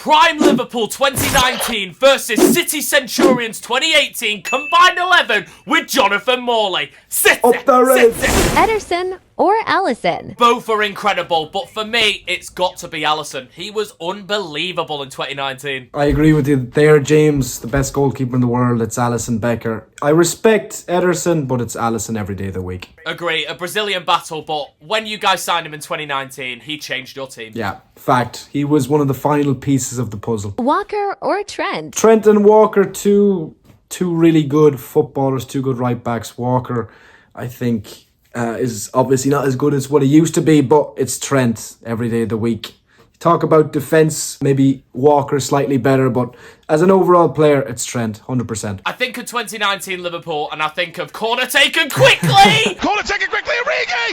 Prime Liverpool 2019 versus City Centurions 2018 combined 11 with Jonathan Morley. City! Up the Reds! Ederson or Alisson? Both are incredible, but for me, it's got to be Alisson. He was unbelievable in 2019. I agree with you there, James. The best goalkeeper in the world. It's Alisson Becker. I respect Ederson, but it's Alisson every day of the week. Agree, a Brazilian battle, but when you guys signed him in 2019, he changed your team. Yeah, fact. He was one of the final pieces of the puzzle. Walker or Trent? Trent and Walker, two really good footballers, two good right backs. Walker, I think, is obviously not as good as what he used to be, but it's Trent every day of the week. Talk about defence, maybe Walker slightly better, but as an overall player, it's Trent, 100%. I think of 2019 Liverpool, and I think of corner taken quickly! Corner taken quickly, Origi!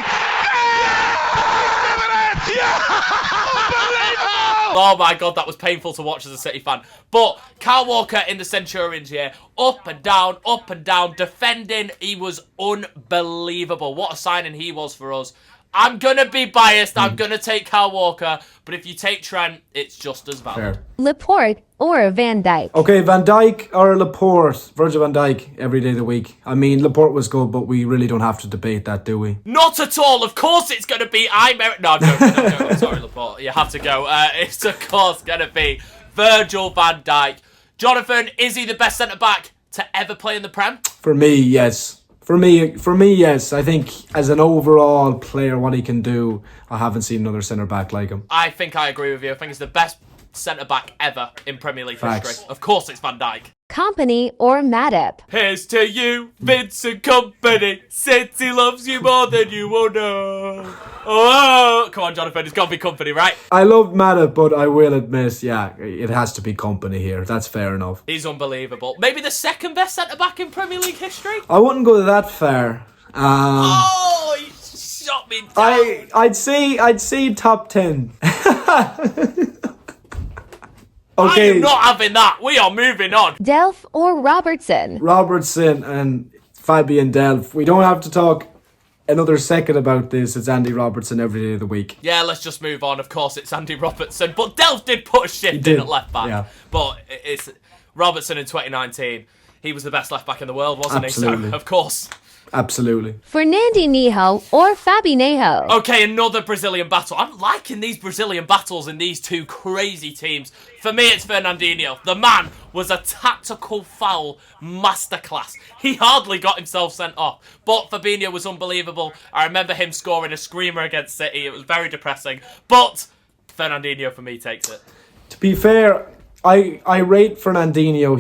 Yeah! Unbelievable! Oh my god, that was painful to watch as a City fan. But Kyle Walker in the Centurions here, up and down, defending, he was unbelievable. What a signing he was for us. I'm going to be biased, I'm going to take Kyle Walker, but if you take Trent, it's just as valid. Fair. Laporte or Van Dijk? Okay, Van Dijk or Laporte? Virgil van Dijk every day of the week. I mean, Laporte was good, but we really don't have to debate that, do we? Not at all. Of course it's going to be No, I'm joking. Sorry, Laporte. You have to go. It's of course going to be Virgil van Dijk. Jonathan, is he the best centre-back to ever play in the Prem? For me, yes. For me, yes. I think as an overall player, what he can do, I haven't seen another centre-back like him. I think I agree with you. I think he's the best centre-back ever in Premier League history. Of course it's Van Dijk. Kompany or Matip? Here's to you, Vincent Kompany. City loves you more than you will know. Oh, come on, Jonathan. It's got to be Kompany, right? I love Matip, but I will admit, yeah, it has to be Kompany here. That's fair enough. He's unbelievable. Maybe the second best centre-back in Premier League history? I wouldn't go that far. Oh, you shot me down. I'd say top 10. Okay. I am not having that. We are moving on. Delph or Robertson? Robertson and Fabian Delph. We don't have to talk another second about this. It's Andy Robertson every day of the week. Yeah, let's just move on. Of course, it's Andy Robertson. But Delph did put a shift in at left back. Yeah. But it's Robertson in 2019. He was the best left back in the world, wasn't Absolutely. he? So, of course. Absolutely. Fernandinho or Fabinho? Okay, another Brazilian battle. I'm liking these Brazilian battles in these two crazy teams. For me, it's Fernandinho. The man was a tactical foul masterclass. He hardly got himself sent off. But Fabinho was unbelievable. I remember him scoring a screamer against City. It was very depressing. But Fernandinho, for me, takes it. To be fair, I rate Fernandinho.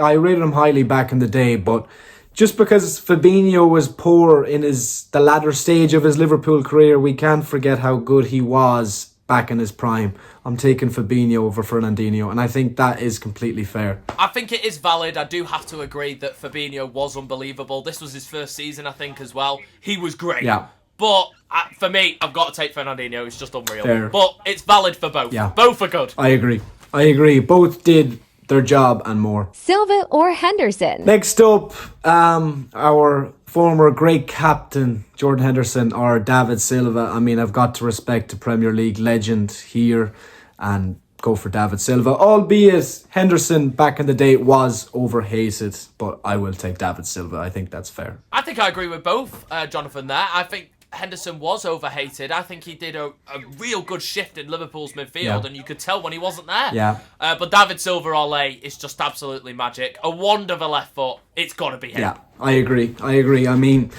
I rated him highly back in the day, but just because Fabinho was poor in the latter stage of his Liverpool career, we can't forget how good he was back in his prime. I'm taking Fabinho over Fernandinho, and I think that is completely fair. I think it is valid. I do have to agree that Fabinho was unbelievable. This was his first season, I think, as well. He was great. Yeah. But for me, I've got to take Fernandinho. It's just unreal. Fair. But it's valid for both. Yeah. Both are good. I agree. Both did their job and more. Silva or Henderson? Next up, our former great captain, Jordan Henderson, or David Silva. I mean, I've got to respect the Premier League legend here and go for David Silva. Albeit Henderson back in the day was overhated, but I will take David Silva. I think that's fair. I think I agree with both, Jonathan, there. I think Henderson was overhated. I think he did a real good shift in Liverpool's midfield, and you could tell when he wasn't there. Yeah. But David Silva Ole is just absolutely magic. A wand of a left foot. It's got to be him. Yeah, I agree. I mean,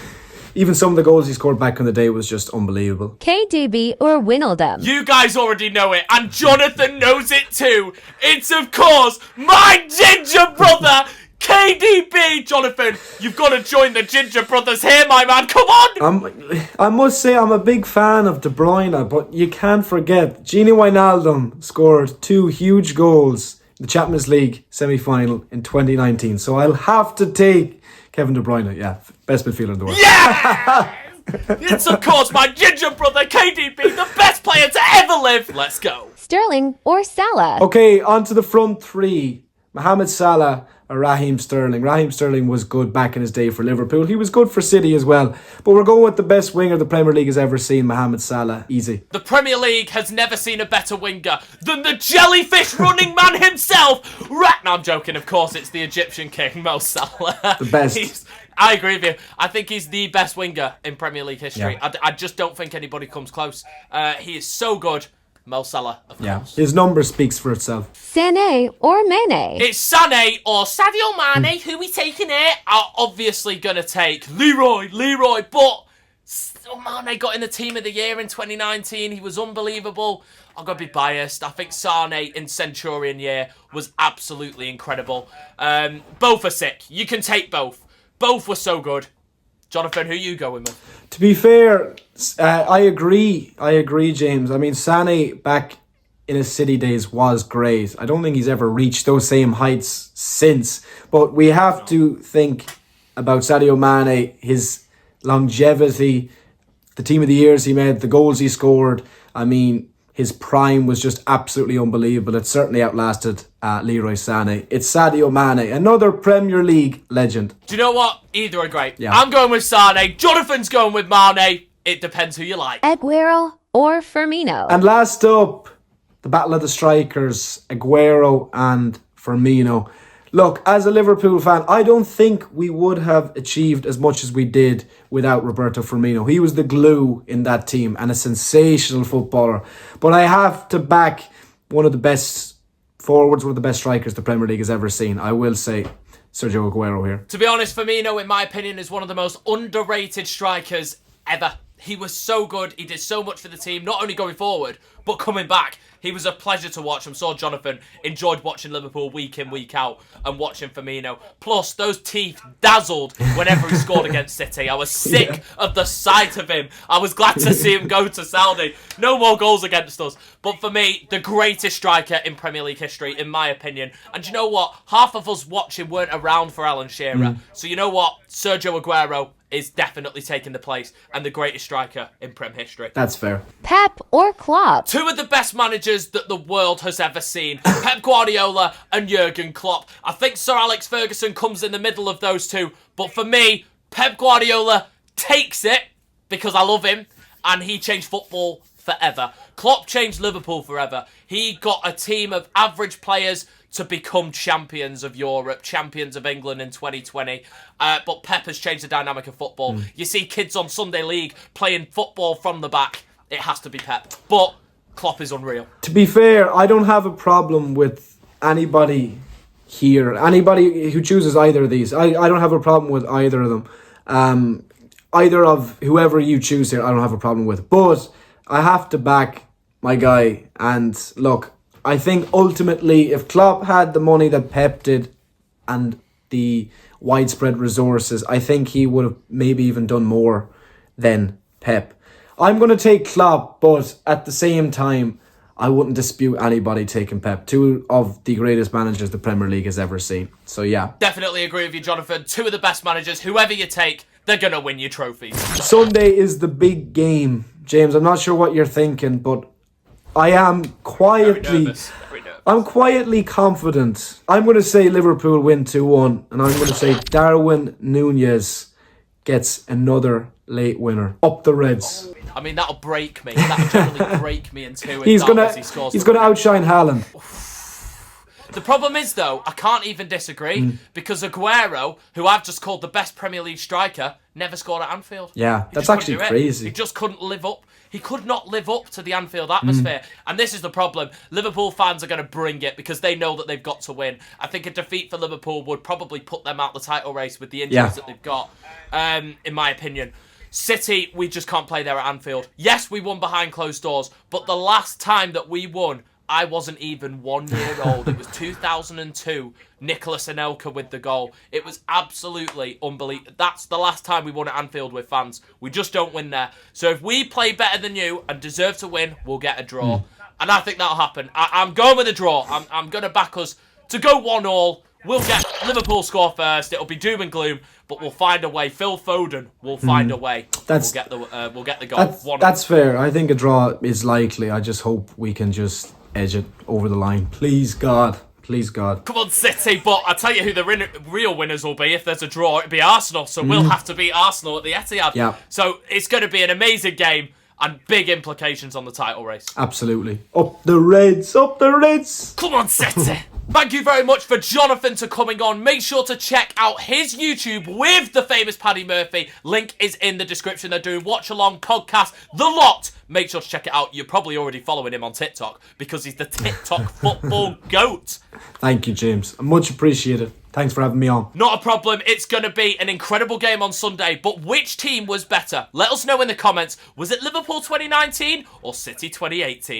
even some of the goals he scored back in the day was just unbelievable. KDB or Wijnaldum? You guys already know it, and Jonathan knows it too. It's, of course, my ginger brother, KDB. Jonathan, you've got to join the Ginger Brothers here, my man. Come on! I must say I'm a big fan of De Bruyne, but you can't forget Gini Wijnaldum scored 2 huge goals in the Champions League semi-final in 2019. So I'll have to take Kevin De Bruyne. Yeah, best midfielder in the world. Yeah! It's, of course, my ginger brother, KDB, the best player to ever live. Let's go. Sterling or Salah? Okay, on to the front three. Mohamed Salah or Raheem Sterling. Raheem Sterling was good back in his day for Liverpool. He was good for City as well. But we're going with the best winger the Premier League has ever seen, Mohamed Salah. Easy. The Premier League has never seen a better winger than the jellyfish running man himself. No, I'm joking. Of course, it's the Egyptian king, Mo Salah. The best. I agree with you. I think he's the best winger in Premier League history. Yeah. I just don't think anybody comes close. He is so good. Mo Salah, of course. His number speaks for itself. Sané or Mane? It's Sané or Sadio Mane. Who we taking here? I'm obviously going to take Leroy. But Mane got in the team of the year in 2019. He was unbelievable. I'm going to be biased. I think Sané in Centurion year was absolutely incredible. Both are sick. You can take both. Both were so good. Jonathan, who are you going with? To be fair, I agree, James. I mean, Sané back in his City days was great. I don't think he's ever reached those same heights since. But we have to think about Sadio Mane, his longevity, the team of the years he made, the goals he scored. I mean, his prime was just absolutely unbelievable. It certainly outlasted Leroy Sané. It's Sadio Mane, another Premier League legend. Do you know what? Either are great. Yeah. I'm going with Sané. Jonathan's going with Mane. It depends who you like. Aguero or Firmino? And last up, the battle of the strikers, Aguero and Firmino. Look, as a Liverpool fan, I don't think we would have achieved as much as we did without Roberto Firmino. He was the glue in that team and a sensational footballer. But I have to back one of the best forwards, one of the best strikers the Premier League has ever seen. I will say Sergio Aguero here. To be honest, Firmino, in my opinion, is one of the most underrated strikers ever. He was so good. He did so much for the team, not only going forward, but coming back. He was a pleasure to watch. I'm sure Jonathan enjoyed watching Liverpool week in, week out and watching Firmino. Plus, those teeth dazzled whenever he scored against City. I was sick of the sight of him. I was glad to see him go to Saudi. No more goals against us. But for me, the greatest striker in Premier League history, in my opinion. And you know what? Half of us watching weren't around for Alan Shearer. So you know what? Sergio Aguero is definitely taking the place and the greatest striker in Prem history. That's fair. Pep or Klopp? Two of the best managers that the world has ever seen. Pep Guardiola and Jurgen Klopp. I think Sir Alex Ferguson comes in the middle of those two. But for me, Pep Guardiola takes it because I love him and he changed football forever. Klopp changed Liverpool forever. He got a team of average players to become champions of Europe, champions of England in 2020. But Pep has changed the dynamic of football. You see kids on Sunday League playing football from the back. It has to be Pep. But Klopp is unreal. To be fair, I don't have a problem with anybody here. Anybody who chooses either of these. I don't have a problem with either of them. Either of whoever you choose here, I don't have a problem with. But I have to back my guy. And look, I think ultimately if Klopp had the money that Pep did and the widespread resources, I think he would have maybe even done more than Pep. I'm going to take Klopp, but at the same time, I wouldn't dispute anybody taking Pep. Two of the greatest managers the Premier League has ever seen. So yeah. Definitely agree with you, Jonathan. Two of the best managers. Whoever you take, they're going to win you trophies. Sunday is the big game. James, I'm not sure what you're thinking, but I am quietly... I'm quietly confident. I'm going to say Liverpool win 2-1, and I'm going to say Darwin Núñez gets another late winner. Up the Reds. I mean, that'll break me. That'll generally break me in two. He's going to outshine Haaland. The problem is, though, I can't even disagree because Aguero, who I've just called the best Premier League striker, never scored at Anfield. Yeah, that's actually crazy. He just couldn't live up. He could not live up to the Anfield atmosphere. And this is the problem. Liverpool fans are going to bring it because they know that they've got to win. I think a defeat for Liverpool would probably put them out the title race with the injuries that they've got, in my opinion. City, we just can't play there at Anfield. Yes, we won behind closed doors, but the last time that we won, I wasn't even 1 year old. It was 2002. Nicolas Anelka with the goal. It was absolutely unbelievable. That's the last time we won at Anfield with fans. We just don't win there. So if we play better than you and deserve to win, we'll get a draw. And I think that'll happen. I'm going with a draw. I'm going to back us to go 1-1. We'll get Liverpool score first. It'll be doom and gloom, but we'll find a way. Phil Foden will find a way. We'll get the goal. That's fair. I think a draw is likely. I just hope we can just edge it over the line. Please, God. Please God. Come on, City. But I tell you who the real winners will be if there's a draw. It'll be Arsenal. So we'll have to beat Arsenal at the Etihad. Yeah. So it's going to be an amazing game and big implications on the title race. Absolutely. Up the Reds, up the Reds. Come on, City. Thank you very much for Jonathan to coming on. Make sure to check out his YouTube with the famous Paddy Murphy. Link is in the description. They're doing watch along podcast, the lot. Make sure to check it out. You're probably already following him on TikTok because he's the TikTok football goat. Thank you, James. Much appreciated. Thanks for having me on. Not a problem. It's going to be an incredible game on Sunday. But which team was better? Let us know in the comments. Was it Liverpool 2019 or City 2018?